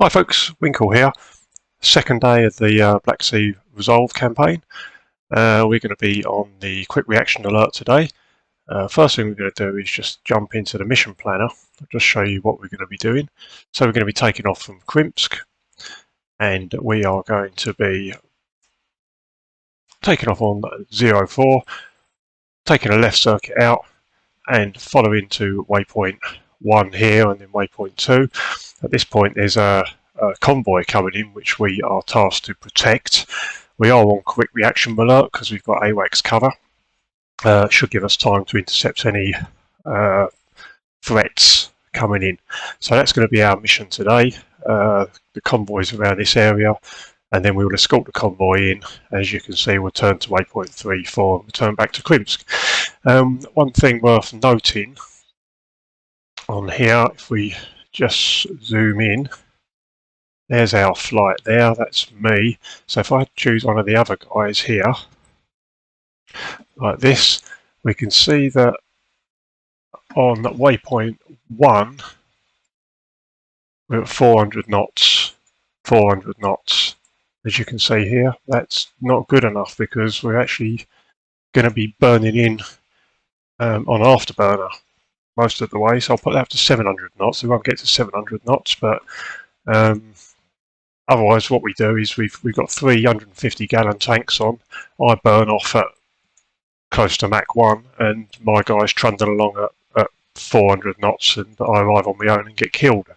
Hi folks, Winkle here. Second day of the Black Sea Resolve campaign. We're going to be on the quick reaction alert today. First thing we're going to do is just jump into the mission planner. I'll just show you what we're going to be doing. So we're going to be taking off from Krimsk, and we are going to be taking off on 04, taking a left circuit out and following to waypoint 1 here and then waypoint 2. At this point there's a convoy coming in which we are tasked to protect. We are on quick reaction alert because we've got AWACS cover. Should give us time to intercept any threats coming in. So that's going to be our mission today. The convoy's around this area, and then we will escort the convoy in. As you can see, we'll turn to waypoint 3, 4 and return back to Krimsk. One thing worth noting on here, if we just zoom in, there's our flight there, that's me. So if I choose one of the other guys here, like this, we can see that on waypoint 1, we're at 400 knots, 400 knots. As you can see here, that's not good enough because we're actually going to be burning in on afterburner most of the way. So I'll put that up to 700 knots. We won't get to 700 knots, but otherwise what we do is we've got 350 gallon tanks on. I burn off at close to Mach 1 and my guys trundle along at 400 knots, and I arrive on my own and get killed.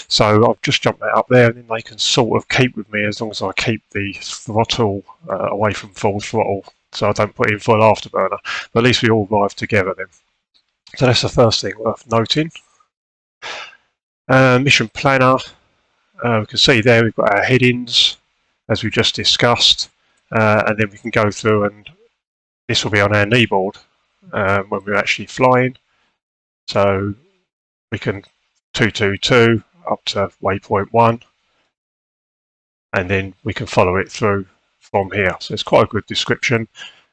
So I've just jumped that up there, and then they can sort of keep with me as long as I keep the throttle away from full throttle, so I don't put in full afterburner. But at least we all arrive together then. So that's the first thing worth noting. Mission planner. We can see there we've got our headings as we just discussed, and then we can go through, and this will be on our kneeboard when we're actually flying. So we can 222 up to waypoint 1, and then we can follow it through from here. So it's quite a good description.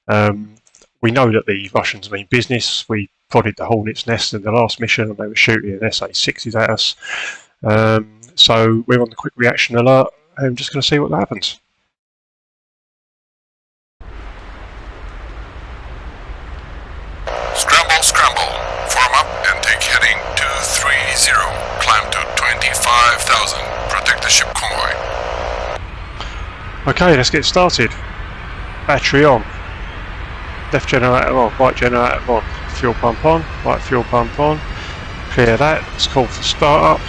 We know that the Russians mean business. We prodded the Hornet's nest in the last mission and they were shooting an SA-60s at us. So we're on the quick reaction alert, and I'm just going to see what happens. Scramble, scramble. Form up and take heading 230. Climb to 25,000. Protect the ship convoy. Okay, let's get started. Battery on. Left generator on, right generator on. Fuel pump on, right fuel pump on. Clear that. Let's call for start up.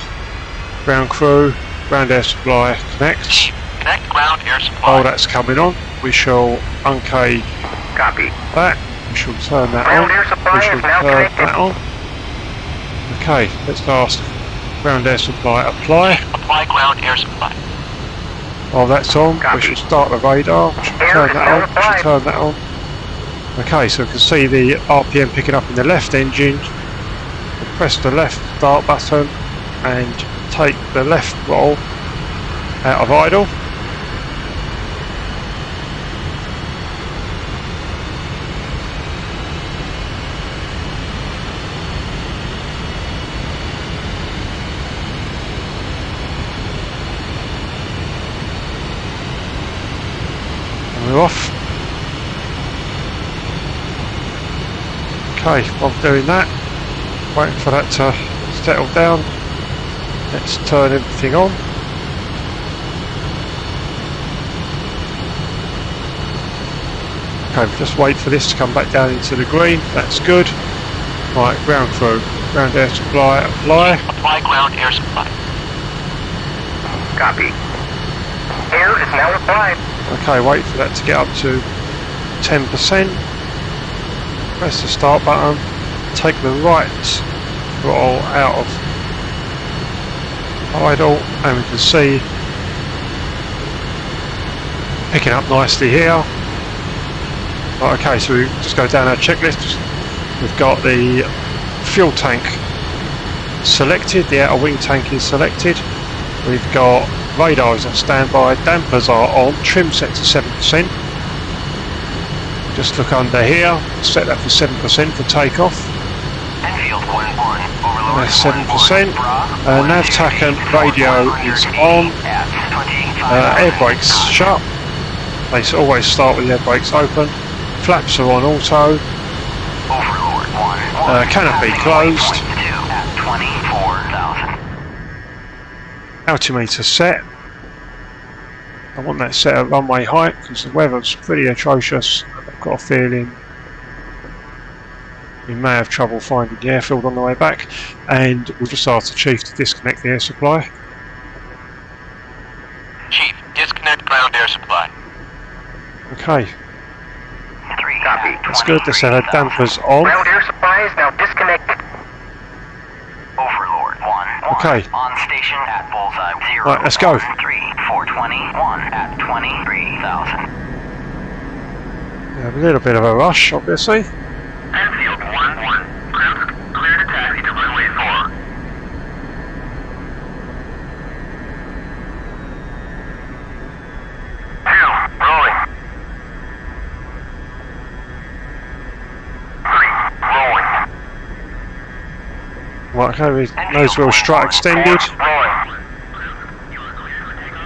Ground crew, ground air supply, connect. Connect ground air supply. Oh, that's coming on. We shall unkey that. We shall turn that on. We shall turn that on. Okay, let's ask ground air supply apply. Apply ground air supply. Oh, that's on. We shall start the radar. We shall turn that on. We shall turn that on. Okay, so we can see the RPM picking up in the left engine. We'll press the left start button and take the left roll out of idle. And we're off. Okay, while I'm doing that, waiting for that to settle down, let's turn everything on. Okay, just wait for this to come back down into the green, that's good. Right, ground crew, ground air supply, apply. Apply ground air supply. Copy. Air is now applied. Okay, wait for that to get up to 10%. Press the start button, take the right throttle out of idle, and we can see picking up nicely here. Right, okay, so we just go down our checklist. We've got the fuel tank selected, the outer wing tank is selected. We've got radars on standby, dampers are on, trim set to 7%. Just look under here, set that for 7% for takeoff. Engine Enfield 1-1. Overlord. That's 7%. Nav tack and radio is on. Air brakes shut. They always start with the air brakes open. Flaps are on auto. Overlord 1-1. Canopy closed. At 24,000. Altimeter set. I want that set at runway height because the weather's pretty atrocious. I've got a feeling we may have trouble finding the airfield on the way back, and we'll just ask the Chief to disconnect the air supply. Chief, disconnect ground air supply. Okay, 3 copy. that's good. Let's have our dampers on. Ground air supply is now disconnected. Overlord 1-1. Okay. On station at bullseye 0. Right, let's go. 421 at 23,000. We have a little bit of a rush, obviously. Enfield 1-1. Clear to taxi to runway 4. Rolling. 3, rolling. Right, okay, nose wheel strut extended. Rolling.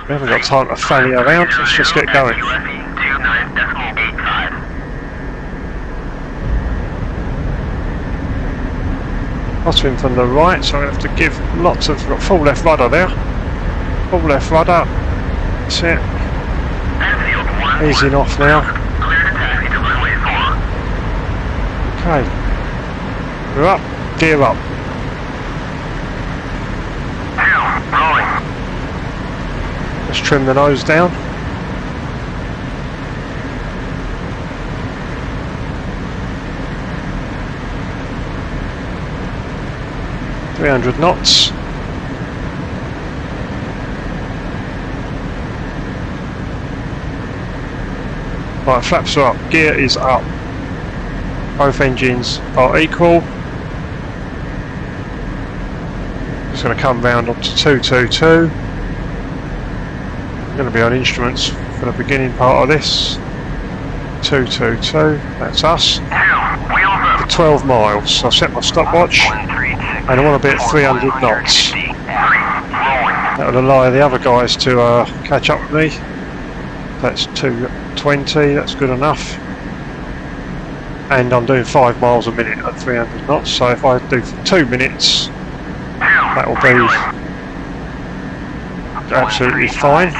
We haven't got time to fanny around, let's just get going. 29.85. Crosswind from the right, so I'm going to have to give lots of... We've got full left rudder there. Full left rudder. That's it. Enfield 1-1. Easing off now. Clear to taxi to runway 4. Okay. We're up. Gear up. Rolling. Let's trim the nose down. .300 knots. Right, flaps are up. Gear is up. Both engines are equal. Just going to come round up to 222. I'm going to be on instruments for the beginning part of this. 222, that's us. For 12 miles. So I've set my stopwatch and I want to be at 300 knots. That will allow the other guys to catch up with me. That's 220, that's good enough. And I'm doing 5 miles a minute at 300 knots, so if I do for 2 minutes, that will be absolutely fine.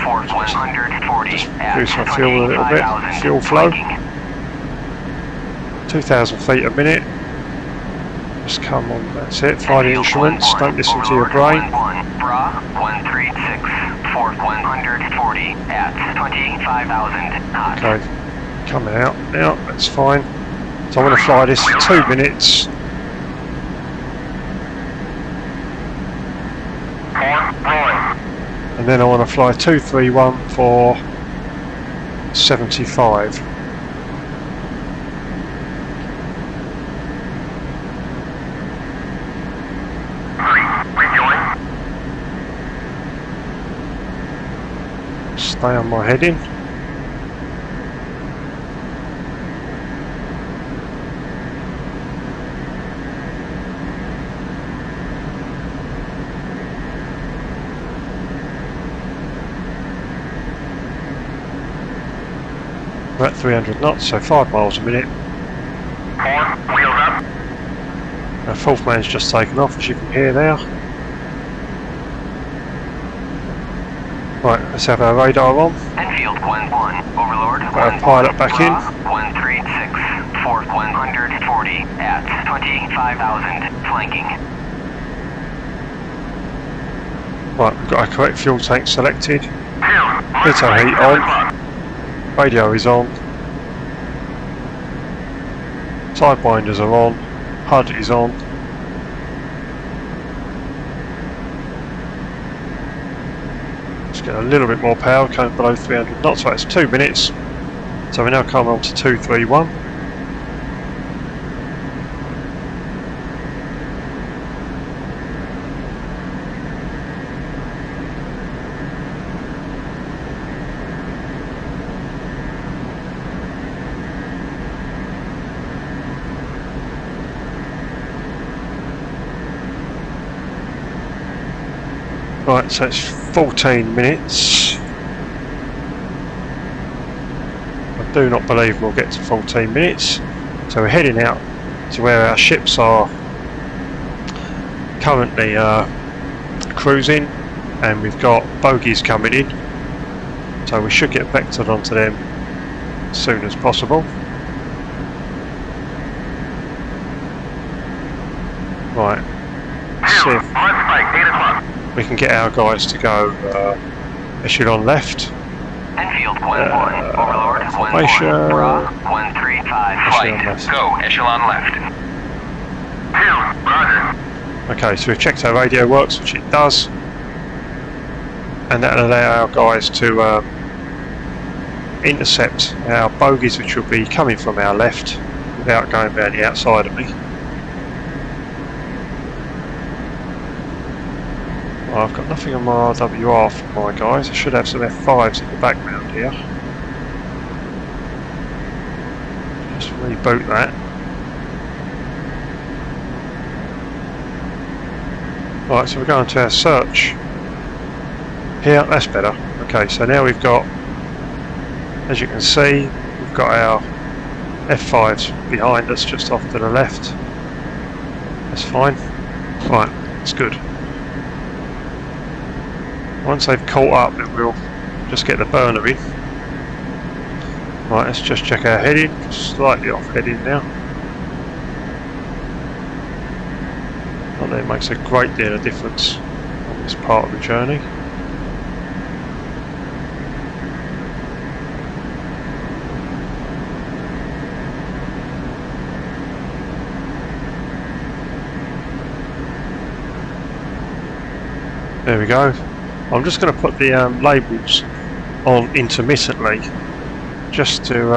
Just boost my fuel a little bit, fuel flow. 2,000 feet a minute. Just come on, that's it, fly the instruments, don't listen to your brain. 136, 140 at 25,000 knots. Okay, coming out now, that's fine. So I'm going to fly this for 2 minutes. And then I want to fly 231 for 75. Stay on my heading. We're at 300 knots, so 5 miles a minute. 4, wheels up. Our fourth man's just taken off, as you can hear there. Right, let's have our radar on. Enfield 1-1, Overlord. Got our pilot back in. 136, 140 at 25,000, flanking. Right, we've got our correct fuel tank selected. Pitot heat on. Radio is on. Sidewinders are on. HUD is on. Let's get a little bit more power, coming below 300 knots, so it's 2 minutes. So we now come on to 231. Right, so it's 14 minutes. I do not believe we'll get to 14 minutes. So we're heading out to where our ships are currently cruising, and we've got bogies coming in. So we should get vectored onto them as soon as possible. Right, see if we can get our guys to go echelon left. Enfield 1-1, Overlord 1-1, Bra 135, flight, go, echelon left. Roger. Okay, so we've checked our radio works, which it does, and that'll allow our guys to intercept our bogies, which will be coming from our left without going around the outside of me. Well, I've got nothing on my RWR for my guys. I should have some F5s in the background here. Just reboot that. Right, so we're going to our search. Here, that's better. Okay, so now we've got, as you can see, we've got our F5s behind us just off to the left. That's fine. Right, that's good. Once they've caught up, then we'll just get the burner in. Right, let's just check our heading. Slightly off heading now. Not that it makes a great deal of difference on this part of the journey. There we go. I'm just going to put the labels on intermittently, just to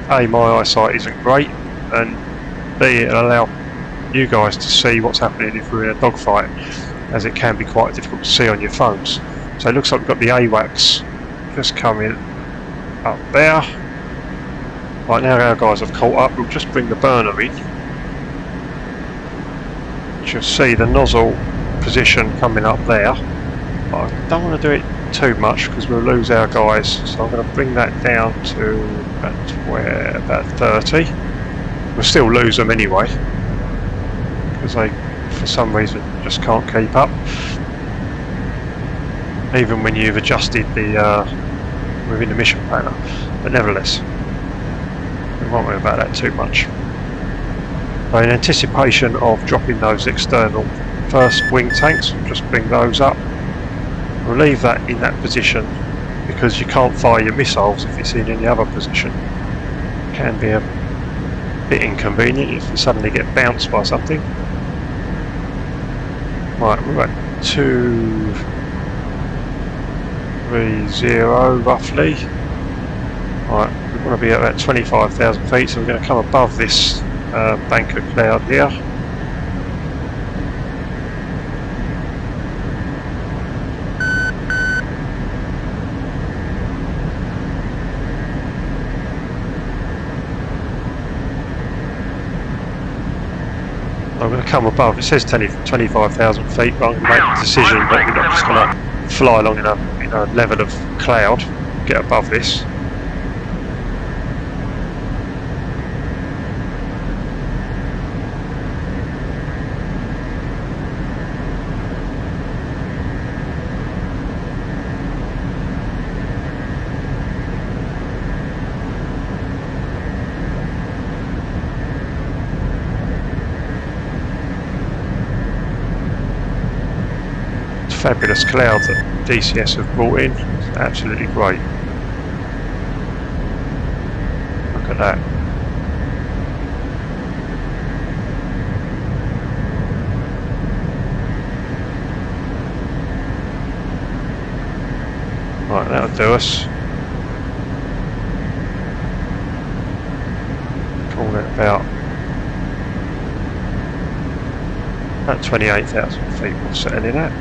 A, my eyesight isn't great, and B, it'll allow you guys to see what's happening if we're in a dogfight, as it can be quite difficult to see on your phones. So it looks like we've got the AWACS just coming up there. Right, now our guys have caught up. We'll just bring the burner in. You'll see the nozzle position coming up there. But I don't want to do it too much because we'll lose our guys, so I'm going to bring that down to about 30. We'll still lose them anyway because they, for some reason, just can't keep up, even when you've adjusted the within the mission planner. But nevertheless, we won't worry about that too much. So in anticipation of dropping those external first wing tanks, we'll just bring those up. We'll leave that in that position because you can't fire your missiles if it's in any other position. It can be a bit inconvenient if you suddenly get bounced by something. Right, we're at 230 roughly. Right, we want to be at about 25,000 feet, so we're going to come above this bank of cloud here. I'm going to come above, it says 25,000 feet, but I'm going to make the decision that we're not just going to fly along in a level of cloud, get above this. Fabulous cloud that DCS have brought in. It's absolutely great. Look at that. Right, that'll do us. Call it about 28,000 feet we'll settle in at.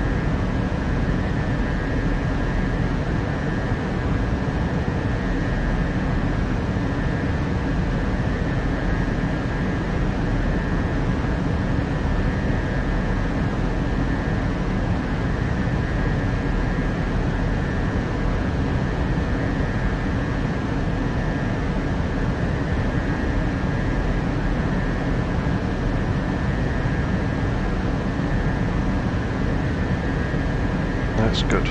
That's good.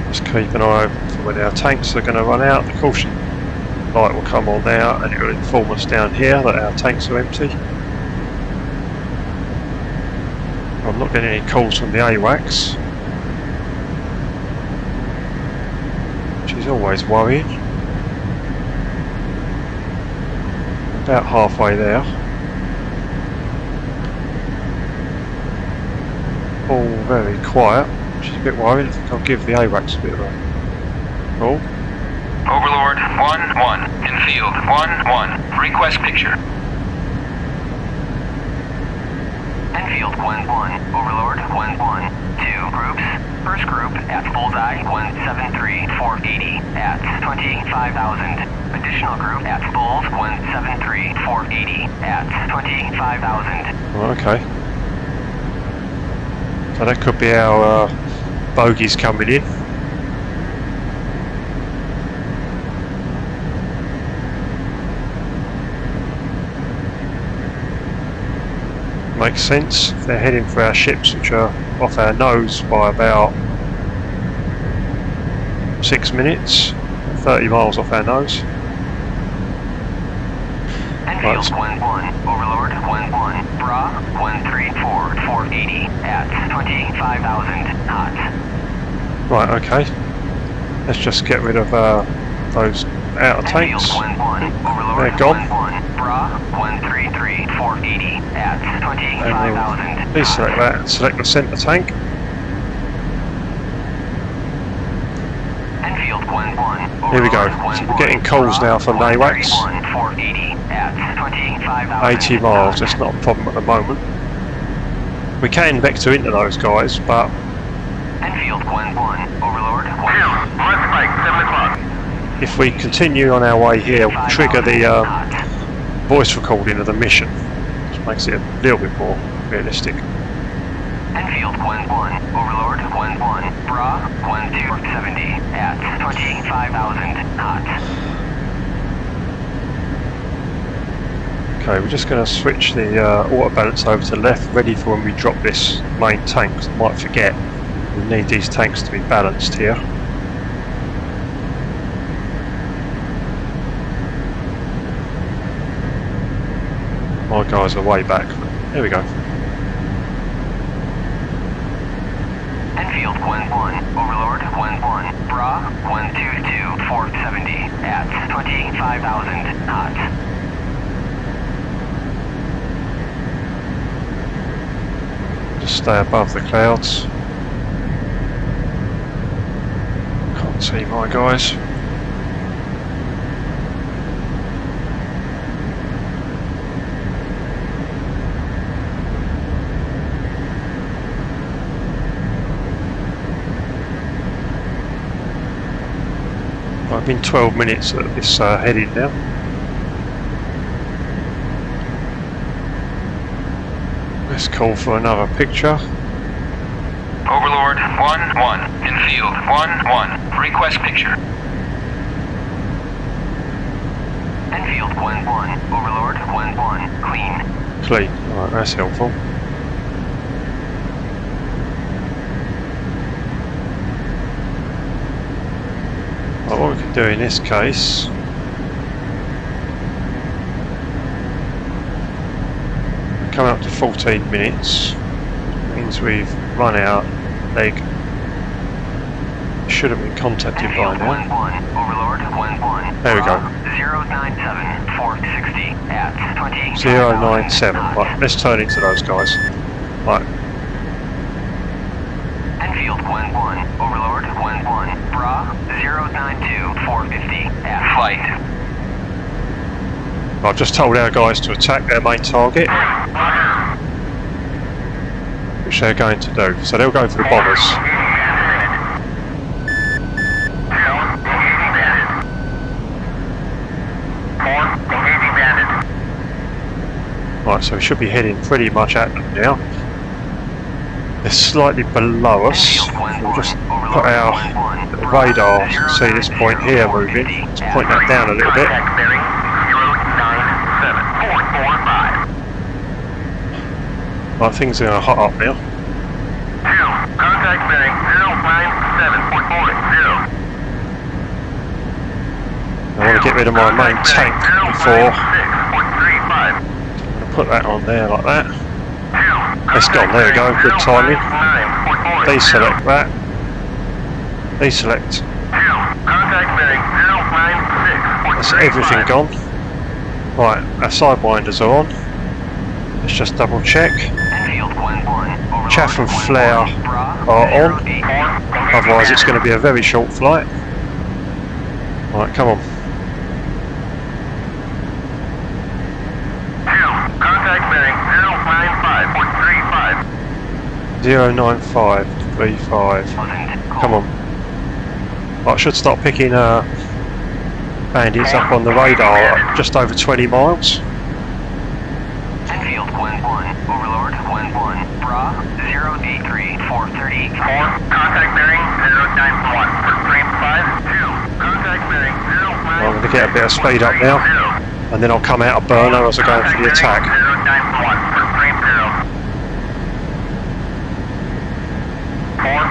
Just keep an eye open for when our tanks are going to run out. The caution light will come on now and it will inform us down here that our tanks are empty. I'm not getting any calls from the AWACS, which is always worrying. About halfway there. All very quiet, which is a bit worrying. I think I'll give the AWACS a bit of a call. Overlord 1-1, in field 1-1, request picture. Enfield 1-1, Overlord 1-1, 2 groups. First group at bullseye 173-480 at 25,000. Additional group at bulls 173-480 at 25,000. Oh, okay. So that could be our bogies coming in. Makes sense. They're heading for our ships, which are off our nose by about 6 minutes, 30 miles off our nose. Enfield 1-1, Overlord 1-1, Bra 134-480 at 25,000 knots. Right, okay. Let's just get rid of those outer tanks. Enfield 1-1, Overlord They're gone. 1-1, Bra 133-480 at 25,000 Please select that and select the centre tank. Enfield 1-1, Here we go. Overlord So we're getting calls now from AWACS. 480 at 25,000 80 miles, that's not a problem at the moment. We can vector into those guys, but Enfield 1-1, Overlord 1. Left spike, 7 o'clock. if we continue on our way here, we'll trigger the voice recording of the mission, which makes it a little bit more realistic. Enfield 1-1, Overlord 1-1, Bra 1270 at 25,000 knots. Okay, we're just going to switch the auto balance over to left, ready for when we drop this main tank, 'cause I might forget. We need these tanks to be balanced here. My guys are way back, but there we go. Enfield 1-1, Overlord 1-1, Bra 122-470 at 25,000 knots. Just stay above the clouds. Can't see my guys. I've been 12 minutes at this heading now. Let's call for another picture. Overlord 1-1, in field 1-1, request picture. Enfield 1-1, Overlord 1-1, clean. Clean. Alright, that's helpful. Well, what we can do in this case, coming up to 14 minutes, means we've run out leg. Should have been contacted by Enfield now. 1-1, Overlord 1-1. There we go. 097-460 at 20. 097. Right, let's turn into those guys. Right, Enfield 1-1, Overlord 1-1, Bra 092-450 at flight. I've just told our guys to attack their main target, which they're going to do. So they'll go for the bombers. Right, so we should be heading pretty much at them now. They're slightly below us. We'll just put our radar, see this point here moving. Let's point that down a little bit. Right, things are going to hot up now. 2, contact bearing 097.40. I want to get rid of my main tank before I put that on there like that. It's gone, there we go, good timing. Deselect that. Deselect. That's everything gone. Right, our sidewinders are on. Let's just double check. Chaff and flare are on. Otherwise it's going to be a very short flight. Right, come on. Contact bearing 095.35. 09535. Come on. Right, I should start picking bandits up on the radar at just over 20 miles. Enfield Gwen 1, Overlord Gwen 1, Bra 0D3 430. 4, contact bearing 091.35. 2, contact bearing 095. I'm going to get a bit of speed up now, and then I'll come out of burner as I go for the attack.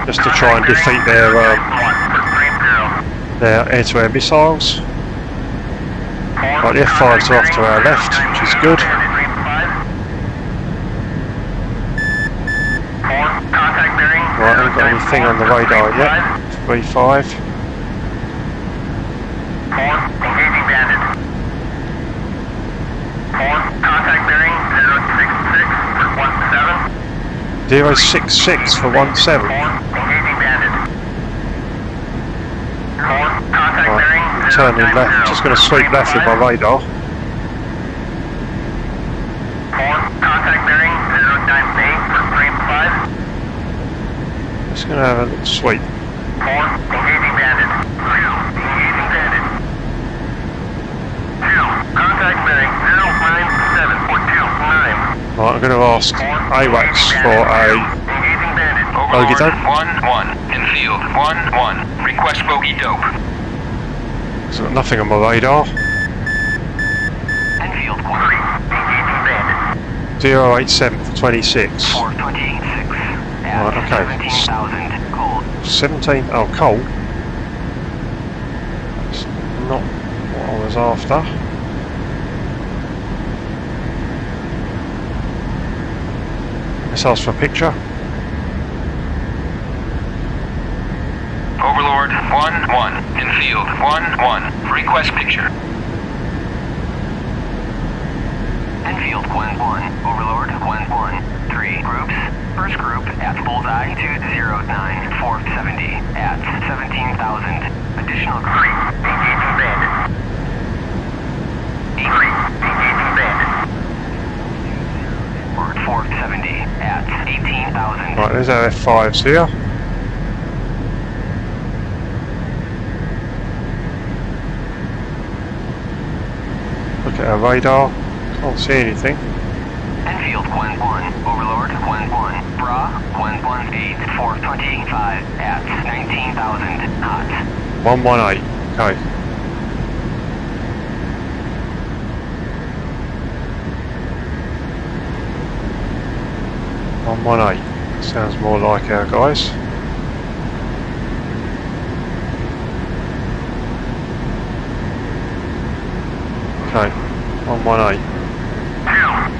Just to try and defeat their air-to-air missiles. Right, the F5s are off to our left, which is good. Right, I haven't got anything on the radar yet. 35. 4, engaging bandit. 4, contact bearing 066 for 17. 066 for 17. 4, engaging bandit. 4, contact Right, bearing turning left, just going to sweep left with my radar. 4, contact bearing 098 for 35. Just going to have a little sweep. 4, engaging bandit. 2, engaging bandit. 2, contact bearing 097.29. Right, I'm going to ask AWACS for a Engaging bandit. bogey dope. 1-1, Enfield 1-1, request bogey dope. There's got nothing on my radar. Enfield 3, 1, engaging bandit. 087 for 26. 426, at Right, okay. 17,000, cold. 17, oh, coal. That's not what I was after. Let's ask for a picture. Overlord 1-1, Enfield 1-1, request picture. Enfield Gwen 1, Overlord Gwen 1, 3 groups. First group at bullseye 209-470 at 17,000. Additional 3, group. engaging bandit. 3, engaging bandit. 470 at 18,000. Right, there's our F5s here. Look at our radar. Can't see anything. Enfield Gwen 1, Overlord Gwen 1, Bra Gwen 18 425 at 19,000 knots. 118. Okay. Sounds more like our guys. Okay, 118. 2,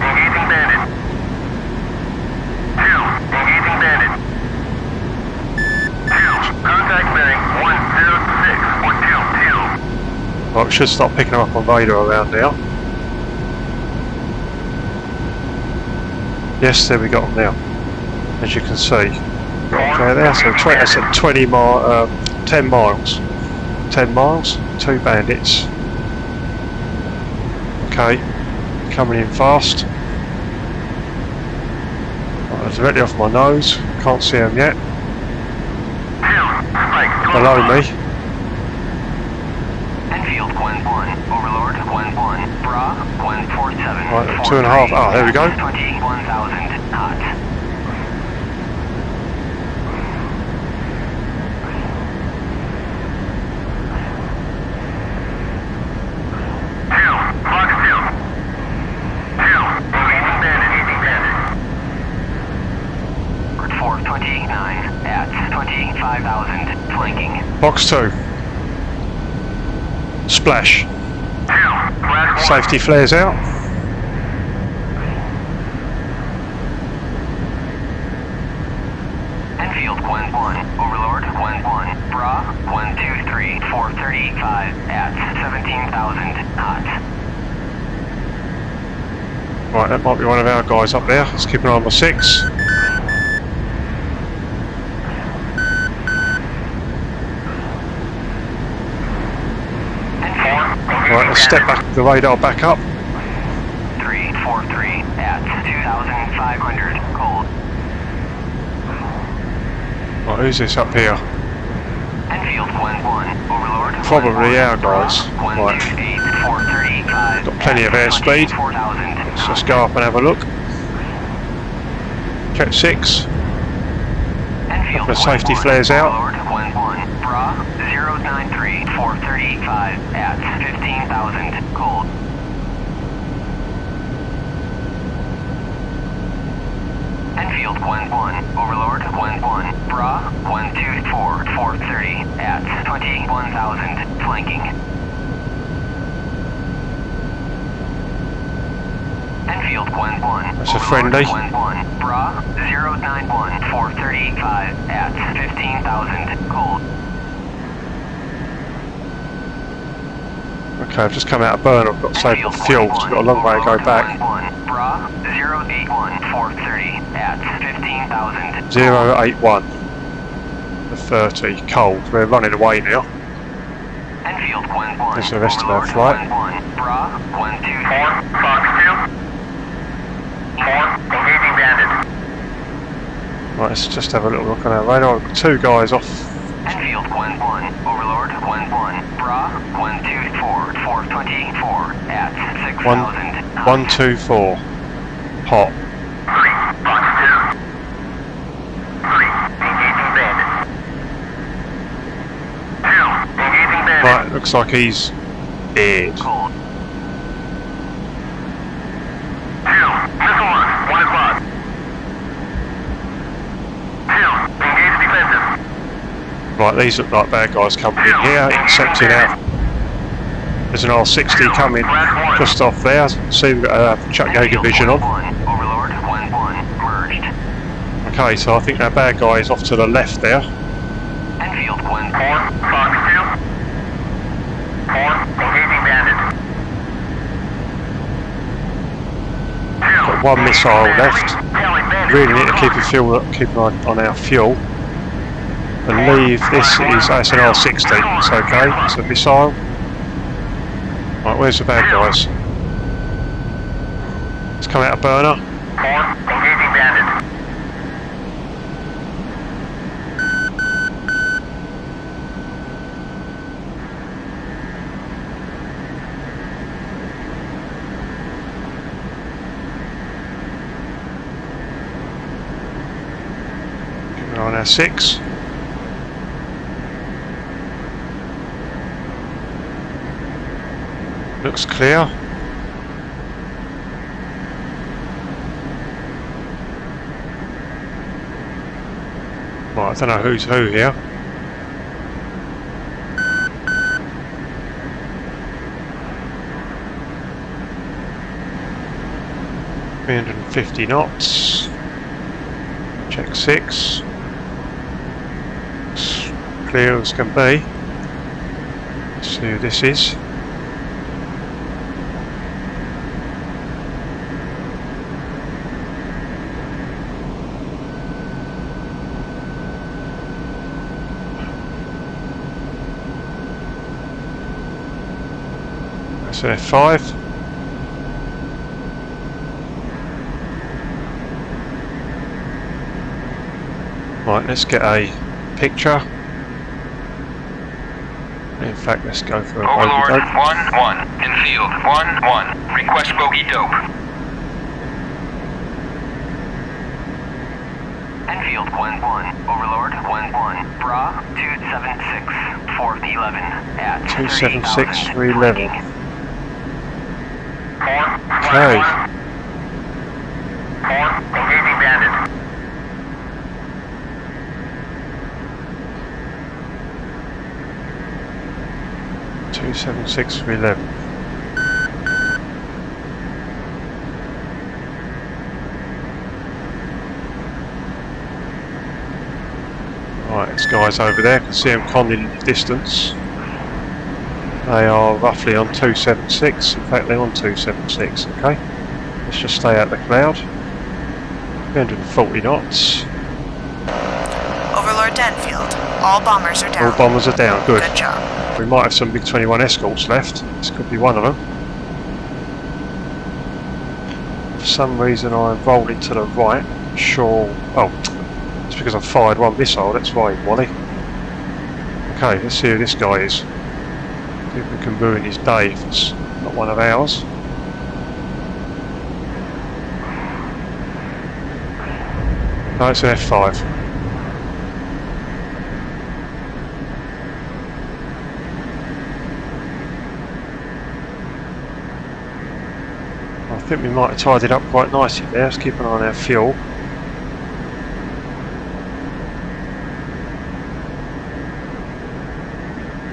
engaging bandit. 2, engaging bandit. 2, contact bearing 106.22. Right, we should start picking them up on radar around now. Yes, there we got them now. As you can see. Okay, there. So that's at 10 miles. 10 miles, 2 bandits. Okay, coming in fast. Right, they're directly off my nose. Can't see them yet. 2, spike Below me. Enfield Gwen 1, Overlord Gwen 1, Bra Gwen 47. Right, 2.5. Oh, there we go. 21,000 knots. Box 2. Splash. 2, flash 1. Safety flares out. Enfield, Gwen 1. Overlord, Gwen 1. Bra, 123, 435 at 17,000 knots. Right, that might be one of our guys up there. Let's keep an eye on the 6. Right, let's step back the radar back up. 343 at 2,500 cold. Right, who's this up here? Enfield, Gwen 1. Overlord, Probably our guys. Gwen Right. 28, 435 Got plenty of airspeed. 4,000 Let's just go up and have a look. Check 6. Enfield, The Gwen safety 1. flares out. Overlord, Gwen 1. Bra, 093, 435 at 15,000 cold. Enfield, Gwen 1. Overlord, Gwen 1. Bra, 124, 430 at 21,000 flanking. Enfield, Gwen 1. That's a Overlord, friendly. Gwen 1. Bra, 091, 435 at 15,000 cold. Okay, I've just come out of burn. I've got to save my fuel. It's got a long way to go back. Bra, 081, 430 at 15,000. 081 to 30. Cold. We're running away now. Enfield, Gwen 1. There's the rest of our Overlord, flight. Gwen 1. Bra, 123. 4, Fox 2. 4, engaging bandit. Right, let's just have a little look on our radar. We've got 2 guys off. Enfield, Gwen 1. Overlord, Gwen 1. Bra, 124, 424 at 6,000. 124. Hot. 3, Fox 2. 3, engaging bandit. 2, engaging bandit. Right, looks like he's dead. Cold. 2, missile launch, 1 is lost. 2, engage defensive. Right, these look like bad guys coming in here, intercepting out. There's an R60 coming just off there. See, we've got a Chuck Yeager vision on. Overlord, Gwen 1. Merged. Okay, so I think that bad guy is off to the left there. Enfield, Gwen 4, Fox 2. 4, engaging bandit. 2, Got 1 missile left. tailing bandit. Really need to keep an eye on our fuel. And leave this is that's an R60. It's okay. It's a missile. Right, where's the bad guys? Let's come out of burner. 4, engaging bandit. Keep an eye on our 6. Looks clear. Right, I don't know who's who here. $350 knots. Check 6. Looks clear as can be. Let's see who this is. That's F5. Right, let's get a picture. In fact, let's go for a Overlord, bogey dope. 1-1. Enfield, 1-1. Request bogey dope. Enfield, Gwen 1. Overlord, Gwen 1. Bra, 276, 411 at 276, 311. 4, Okay. 4, engaging bandit. 276 for 11. Right, there's guys over there, can see them conning in the distance. They are roughly on 276, in fact they're on 276, okay. Let's just stay out of the cloud. 340 knots. Overlord Denfield, all bombers are down. All bombers are down, good. Good job. We might have some MiG-21 escorts left. This could be one of them. For some reason I'm rolling to the right. Sure. Oh, it's because I fired one missile, that's right, Wally. Okay, let's see who this guy is. See if we can ruin his day if it's not one of ours. No, it's an F5. I think we might have tied it up quite nicely there. Let's keep an eye on our fuel.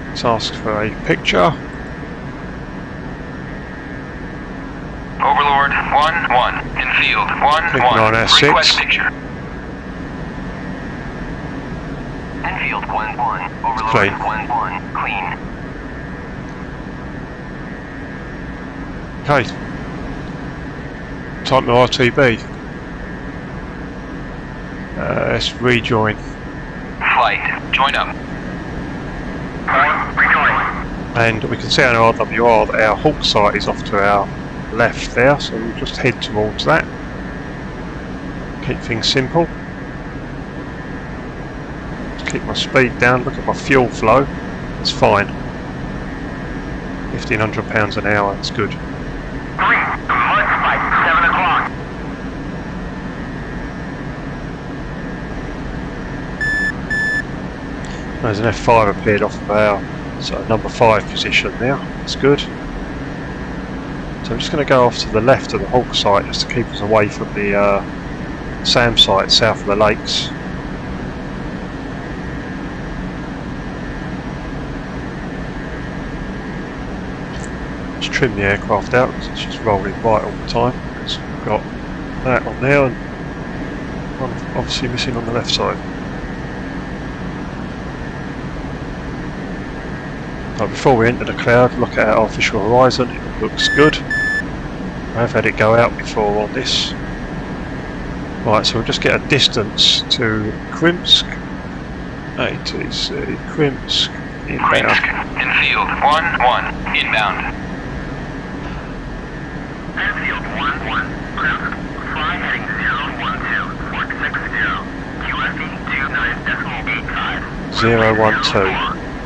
Let's ask for a picture. Overlord 1-1. In field 1-1. Keep an eye on our Request 6. picture. Enfield 1-1. Overlord Clean. 1-1. Clean. Okay. Type my RTB. Let's rejoin. Flight. Join up. Rejoin. And we can see on our RWR that our Hawk site is off to our left there, so we'll just head towards that. Keep things simple. Just keep my speed down, look at my fuel flow. It's fine. £1,500 an hour, that's good. 3. Mud spike. 7 o'clock. There's an F5 appeared off of our number 5 position now, that's good. So I'm just going to go off to the left of the Hawk site just to keep us away from the SAM site south of the lakes. Just trim the aircraft out because it's just rolling right all the time. Because we've got that on there and one obviously missing on the left side. Now before we enter the cloud, look at our artificial horizon, it looks good. I have had it go out before on this. Right, so we'll just get a distance to Krimsk. ATC, Krimsk, inbound. Krimsk. In field 1-1. Inbound. Enfield 1-1. Krimsk. Fly heading 012. 460. QFE 29.85. 012.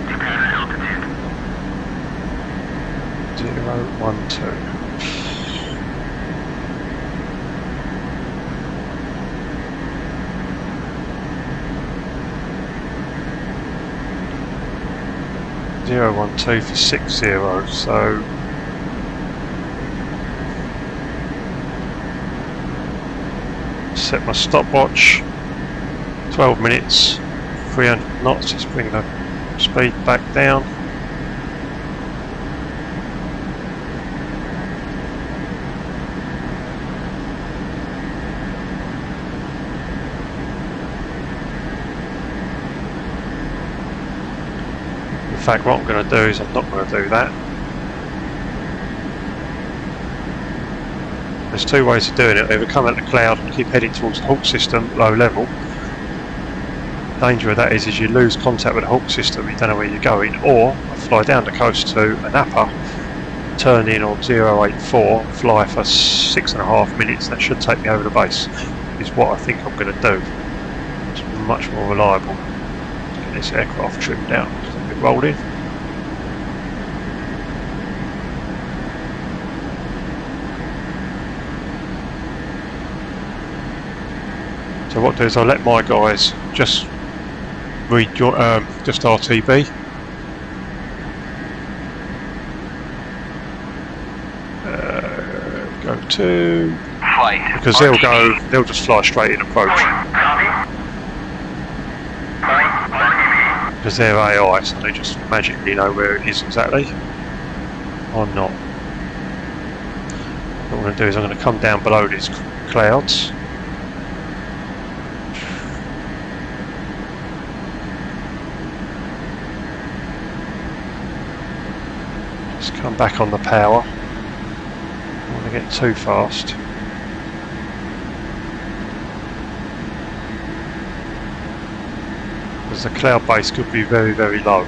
Dependent altitude. 012. Zero 1 2 for 60, so set my stopwatch 12 minutes 300 knots, just bring the speed back down. In fact, what I'm going to do is I'm not going to do that. There's two ways of doing it. Either come out the cloud and keep heading towards the Hawk system, low level. Danger of that is you lose contact with the Hawk system, you don't know where you're going, or I fly down the coast to an upper, turn in on 084, fly for 6.5 minutes, that should take me over the base, is what I think I'm going to do. It's much more reliable. Get this aircraft trimmed down, just a bit rolling. So what I do is I let my guys just just RTB. Go to Flight. because RTB. they'll just fly straight in approach Copy. Flight. RTB. because they're AI, so they just magically know where it is exactly. I'm not. What I'm going to do is I'm going to come down below these clouds. Just come back on the power. I don't want to get too fast. Because the cloud base could be very, very low.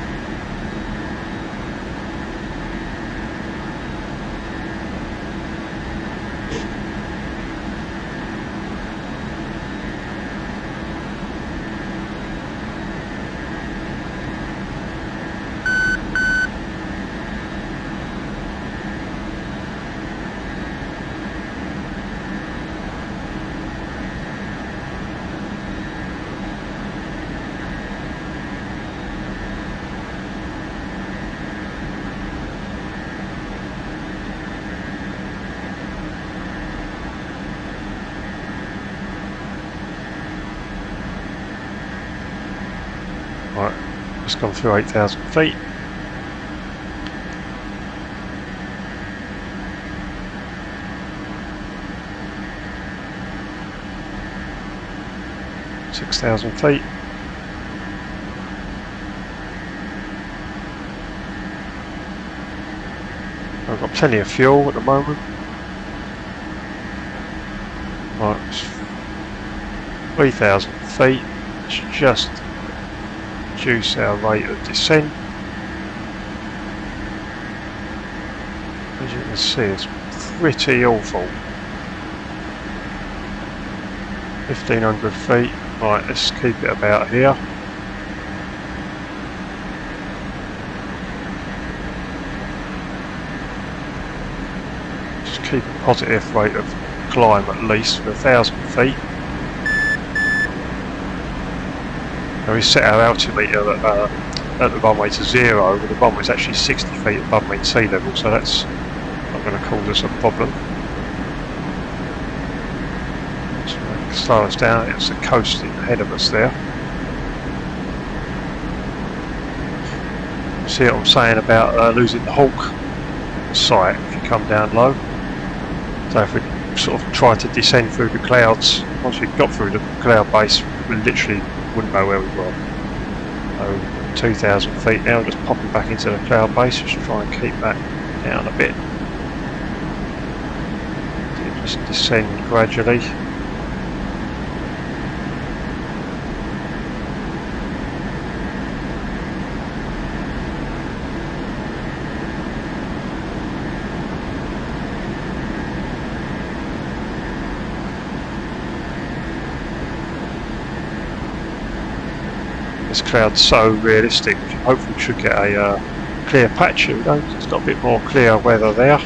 Right, just gone through 8,000 feet. $6,000 feet. I've got plenty of fuel at the moment. Right, 3,000 feet. Let's just reduce our rate of descent. As you can see, it's pretty awful. 1,500 feet. Right, let's keep it about here. Just keep a positive rate of climb at least for 1,000 feet. Now we set our altimeter at the runway to 0, but the runway is actually 60 feet above mean sea level, so that's not going to cause us a problem. Slow us down, it's the coast ahead of us there. See what I'm saying about losing the Hawk sight if you come down low. So if we sort of try to descend through the clouds, once we got through the cloud base, we literally wouldn't know where we were. So 2,000 feet now, just popping back into the cloud base, just try and keep that down a bit. Just descend gradually. This cloud's so realistic, hopefully we should get a clear patch here. It's got a bit more clear weather there.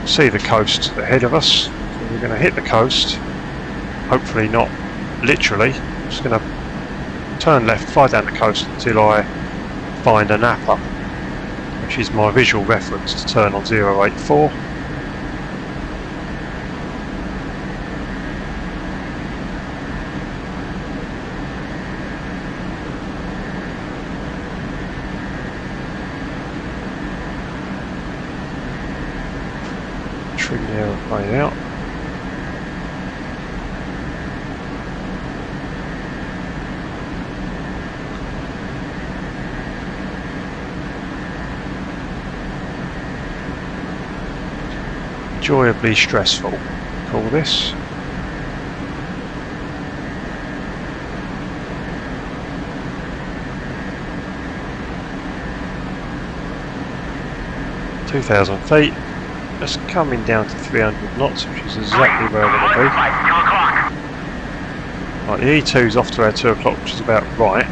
See the coast ahead of us, so we're going to hit the coast, hopefully not literally. I'm just going to turn left, fly down the coast until I find a Napa, which is my visual reference to turn on 084. Trim the aeroplane out. Enjoyably stressful, call this. (2,000 feet). Just coming down to 300 knots, which is exactly where we're going to be. Right, the E2's off to our 2 o'clock, which is about right.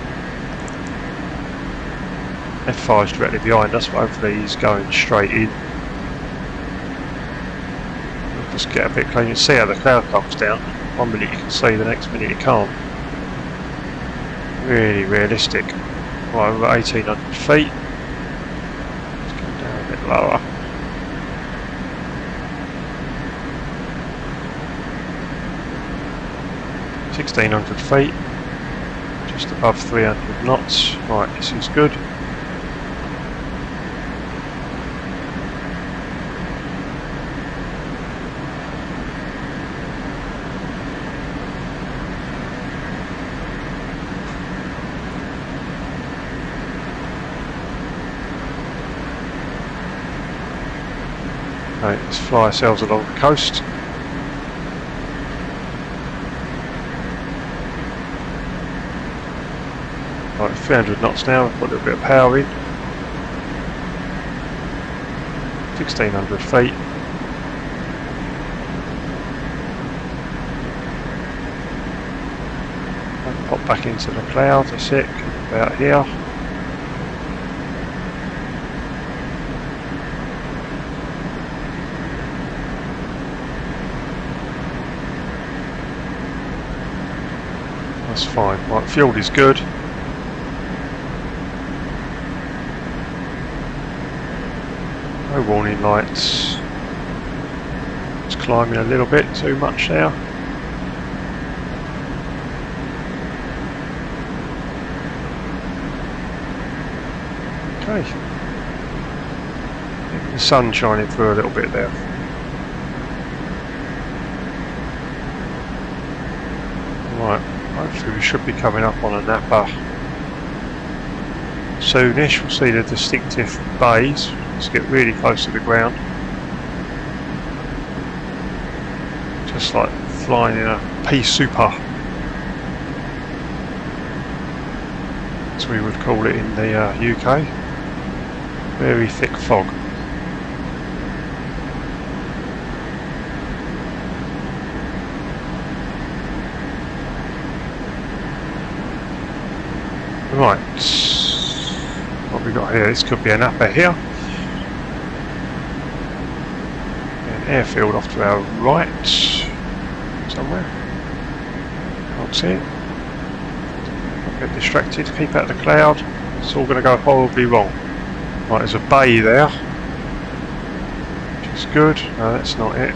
F5's directly behind us, but hopefully he's going straight in. We'll just get a bit closer. You can see how the cloud comes down. 1 minute you can see, the next minute you can't. Really realistic. Right, we're at 1,800 feet. Let's come down a bit lower. 1,600 feet, just above 300 knots. Right, this is good. Okay, let's fly ourselves along the coast. Right, 300 knots now, we've got a little bit of power in. 1600 feet. And pop back into the clouds, that's it, about here. That's fine. Right, fuel is good. No warning lights. It's climbing a little bit too much now. Okay. The sun shining through a little bit there. Right, hopefully we should be coming up on a napper soonish. We'll see the distinctive bays. Let's get really close to the ground. Just like flying in a pea super, as we would call it in the UK. Very thick fog. Right, what have we got here? This could be an upper here. Airfield off to our right somewhere. Can't see it. Don't get distracted, keep out of the cloud. It's all going to go horribly wrong. Right, there's a bay there, which is good. No, that's not it.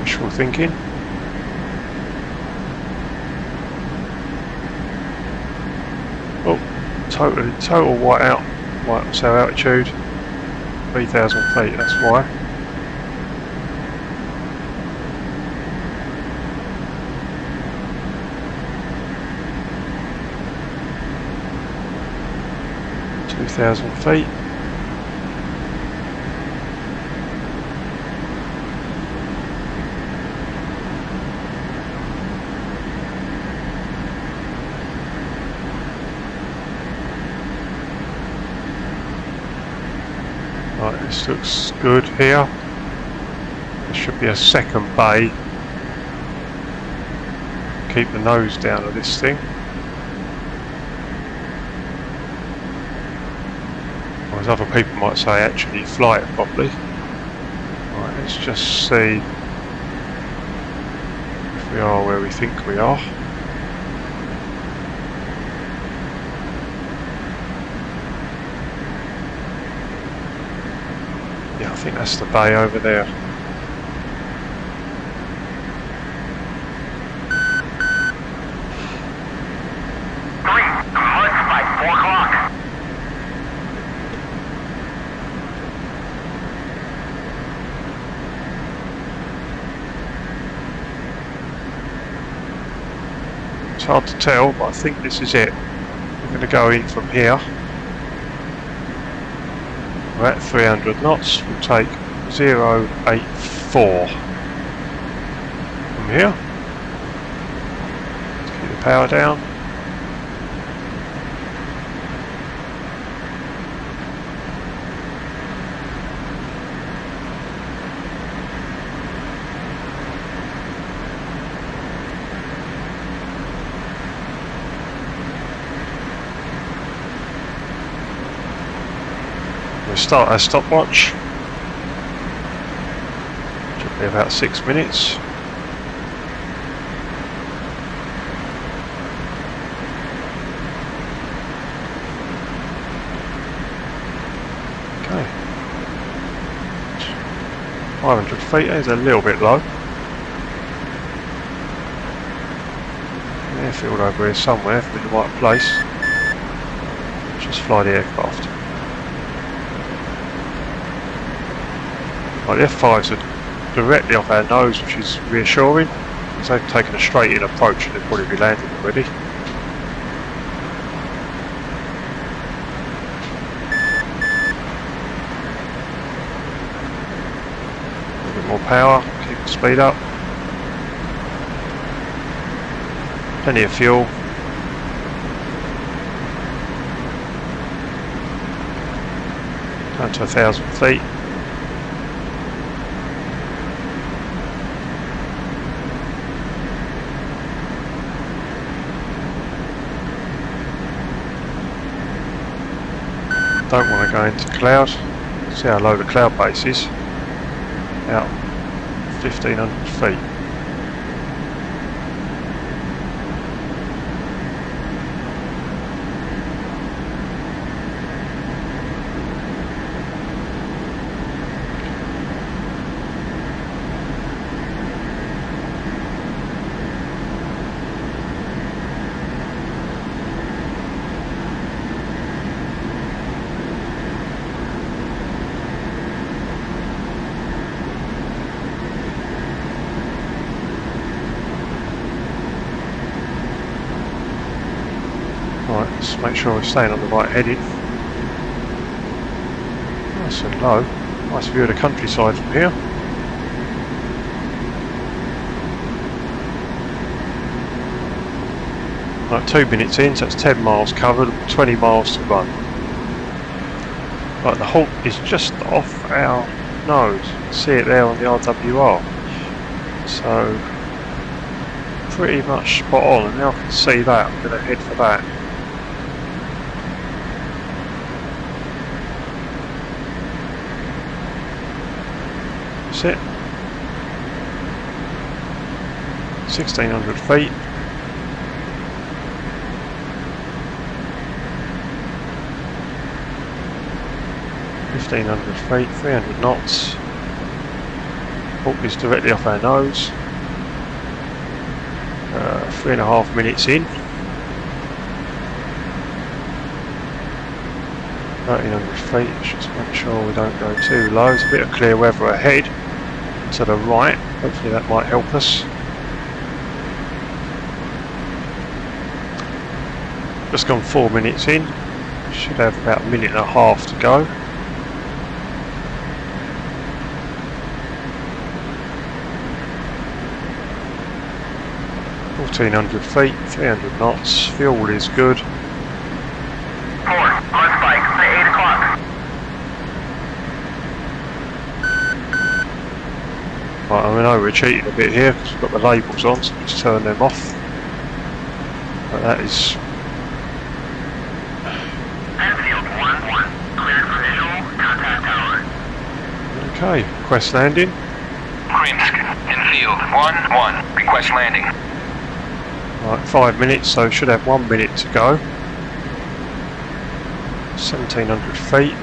Wishful thinking. Oh, total whiteout. Right, what's our altitude? 3,000 feet, that's why. feet. Right, this looks good here. There should be a second bay. Keep the nose down of this thing. Or as other people might say, actually fly it properly. Right, let's just see if we are where we think we are. Yeah, I think that's the bay over there. It's hard to tell, but I think this is it. We're going to go in from here. We're at 300 knots. We'll take 084 from here. Let's keep the power down. We'll start our stopwatch. Should be about 6 minutes. Okay. 500 feet is a little bit low. Airfield over here somewhere, if we're in the right place. Just fly the aircraft. Right, the F5s are directly off our nose, which is reassuring, because they've taken a straight in approach and they'll probably be landing already. bit more power, keep the speed up. Plenty of fuel. Down to 1,000 feet. Don't want to go into cloud. See how low the cloud base is. About 1,500 feet. Right, let's make sure we're staying on the right heading. Nice and low. Nice view of the countryside from here. Right, 2 minutes in, so that's 10 miles covered, 20 miles to run. Right, the halt is just off our nose. You can see it there on the RWR. So, pretty much spot on, and now I can see that. I'm going to head for that. That's it. 1,600 feet. feet, 300 knots. Halt is directly off our nose. 3.5 minutes in. 1,300 feet. Just make sure we don't go too low. There's a bit of clear weather ahead to the right. Hopefully that might help us. Just gone 4 minutes in. Should have about 1.5 minutes to go. ,1,400 feet, 300 knots. Fuel is good. 4, on spike, say 8 o'clock. Right, I know we're cheating a bit here because we've got the labels on, so just turn them off. But that is Enfield 1-1, cleared for visual, contact tower. okay. Request landing. Krimsk, Enfield 1-1, request landing. Right, 5 minutes, so should have 1 minute to go. 1,700 feet.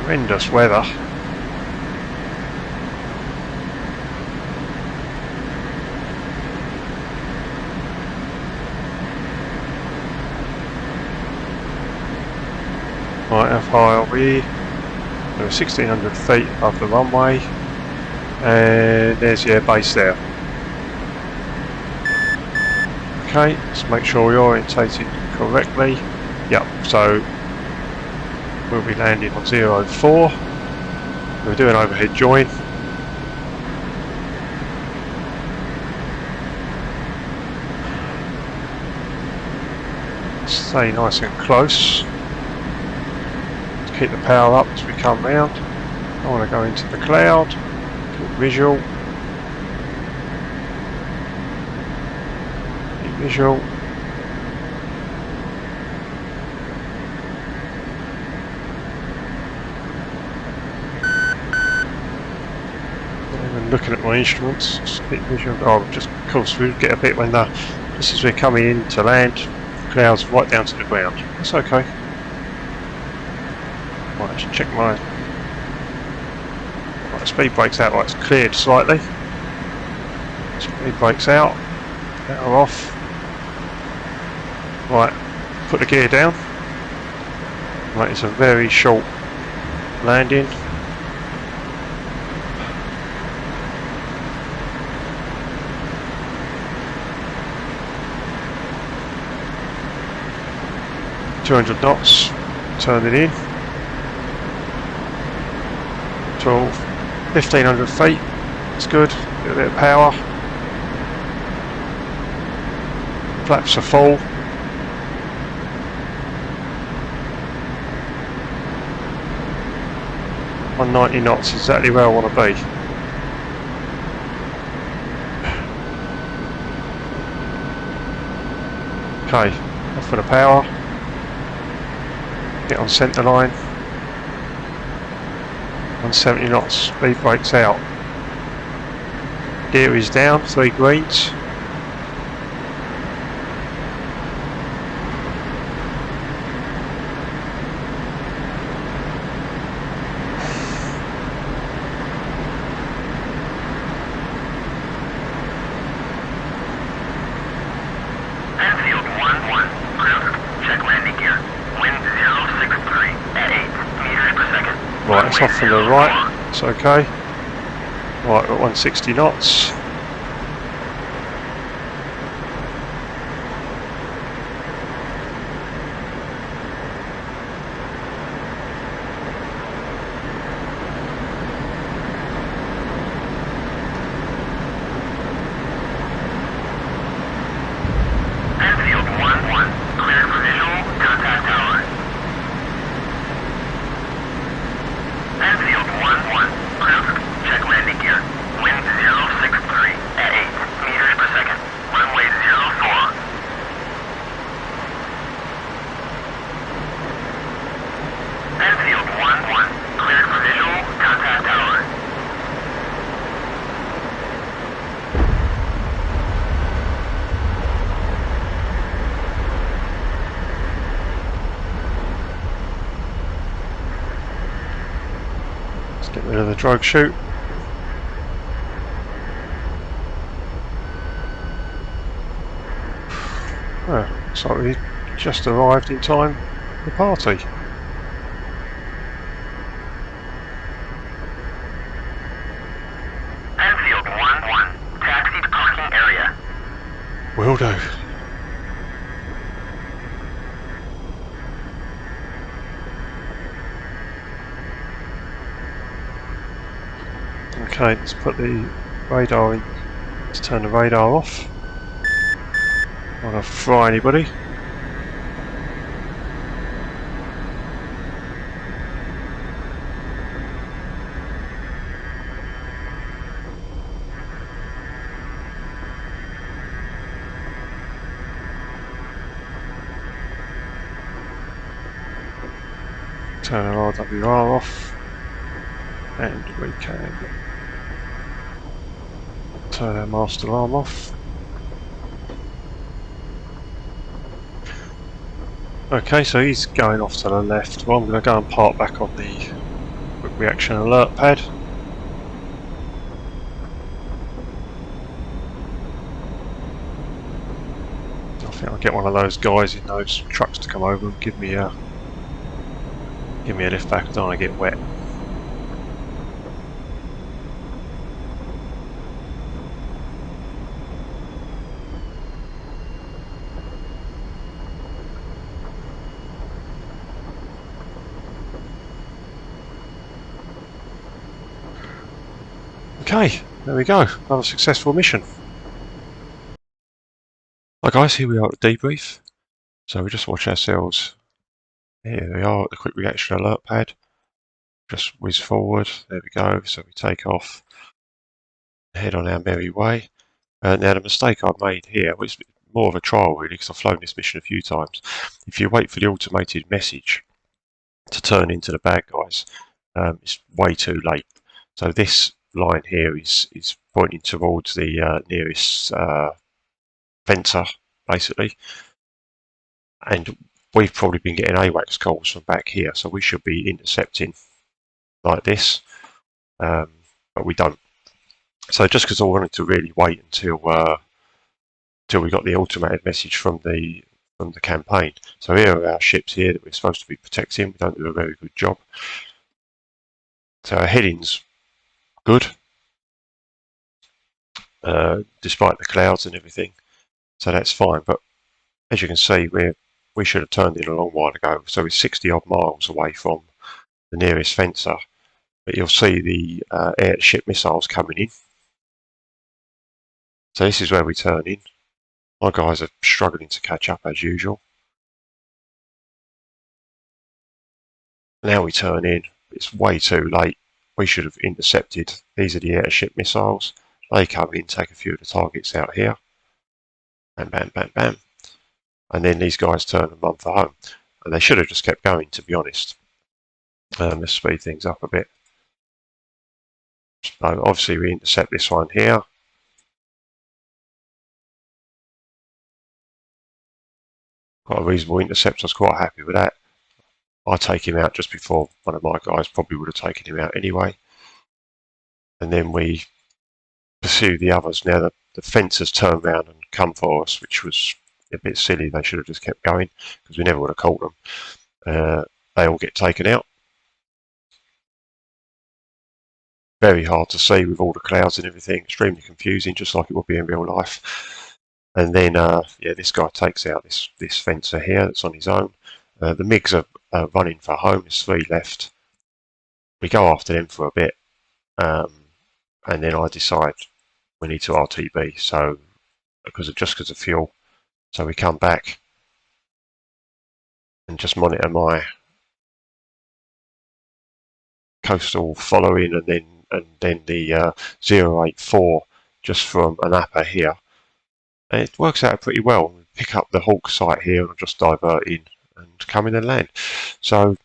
Horrendous weather. Right, how high are we? We're 1,600 feet above the runway. And there's the air base there. Okay, let's make sure we're orientated correctly. Yep, so we'll be landing on 04. We'll do an overhead join. Stay nice and close. Let's keep the power up as we come round. I want to go into the cloud. Visual. Visual. I'm looking at my instruments. Just a bit visual. Oh, just of course we get a bit when just as we're coming in to land, the clouds right down to the ground. That's okay. Right, just check my. Speed brakes out, right, it's cleared slightly. Speed brakes out, power off. Right, put the gear down. Right, it's a very short landing. .200 knots, turn it in. 12, 1500 feet. It's good. Get a bit of power. Flaps are full. .190 knots, exactly where I want to be. Okay, off for the power. Get on centre line. 170 knots, speed brakes out. Gear is down, 3 greens. Right, it's off from the right, it's okay. Right, got 160 knots. Get rid of the drug chute. Oh, looks like we just arrived in time for the party. Enfield 1-1, taxi to parking area. Will do. Okay, let's put the radar in. Let's turn the radar off. Not gonna fry anybody. Turn our RWR off. And we can turn our master alarm off. Okay, so he's going off to the left. Well, I'm going to go and park back on the quick reaction alert pad. I think I'll get one of those guys in those trucks to come over and give me a lift back. I don't want to get wet. Okay, there we go, another successful mission. Hi guys, here we are at the debrief. So we just watch ourselves. Here we are at the quick reaction alert pad. Just whiz forward, there we go, so we take off, head on our merry way. Now the mistake I've made here, which is more of a trial really because I've flown this mission a few times. If you wait for the automated message to turn into the bad guys, it's way too late. So this line here is pointing towards the nearest fencer, basically, and we've probably been getting AWACS calls from back here, so we should be intercepting like this, but we don't. So just because I wanted to really wait until we got the automated message from the campaign. So here are our ships here that we're supposed to be protecting. We don't do a very good job. So our heading's good, despite the clouds and everything, so that's fine. But as you can see, we should have turned in a long while ago. So we're 60 odd miles away from the nearest fencer, but you'll see the air-to-ship missiles coming in. So this is where we turn in. My guys are struggling to catch up as usual. Now we turn in. It's way too late. We should have intercepted. These are the air-to-ship missiles. They come in, take a few of the targets out here. Bam, bam, bam, bam. And then these guys turn and run for home. And they should have just kept going, to be honest. Let's speed things up a bit. So obviously we intercept this one here. Quite a reasonable intercept. I was quite happy with that. I take him out just before one of my guys probably would have taken him out anyway. And then we pursue the others. Now the fencers turn around and come for us, which was a bit silly. They should have just kept going because we never would have caught them. They all get taken out. Very hard to see with all the clouds and everything. Extremely confusing, just like it would be in real life. And then, yeah, this guy takes out this fencer here that's on his own. The MiGs are running for home. There's 3 left. We go after them for a bit, and then I decide we need to RTB. So because of fuel, so we come back and just monitor my coastal following, and then the 084 just from an upper here. And it works out pretty well. We pick up the Hawk site here and just divert in and come in and land. So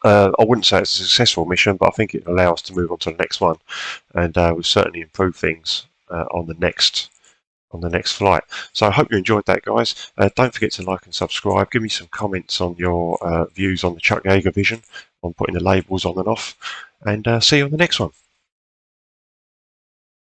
I wouldn't say it's a successful mission, but I think it allows us to move on to the next one, and we'll certainly improve things on the next flight. So I hope you enjoyed that, guys. Don't forget to like and subscribe. Give me some comments on your views on the Chuck Yeager vision, on putting the labels on and off, and see you on the next one.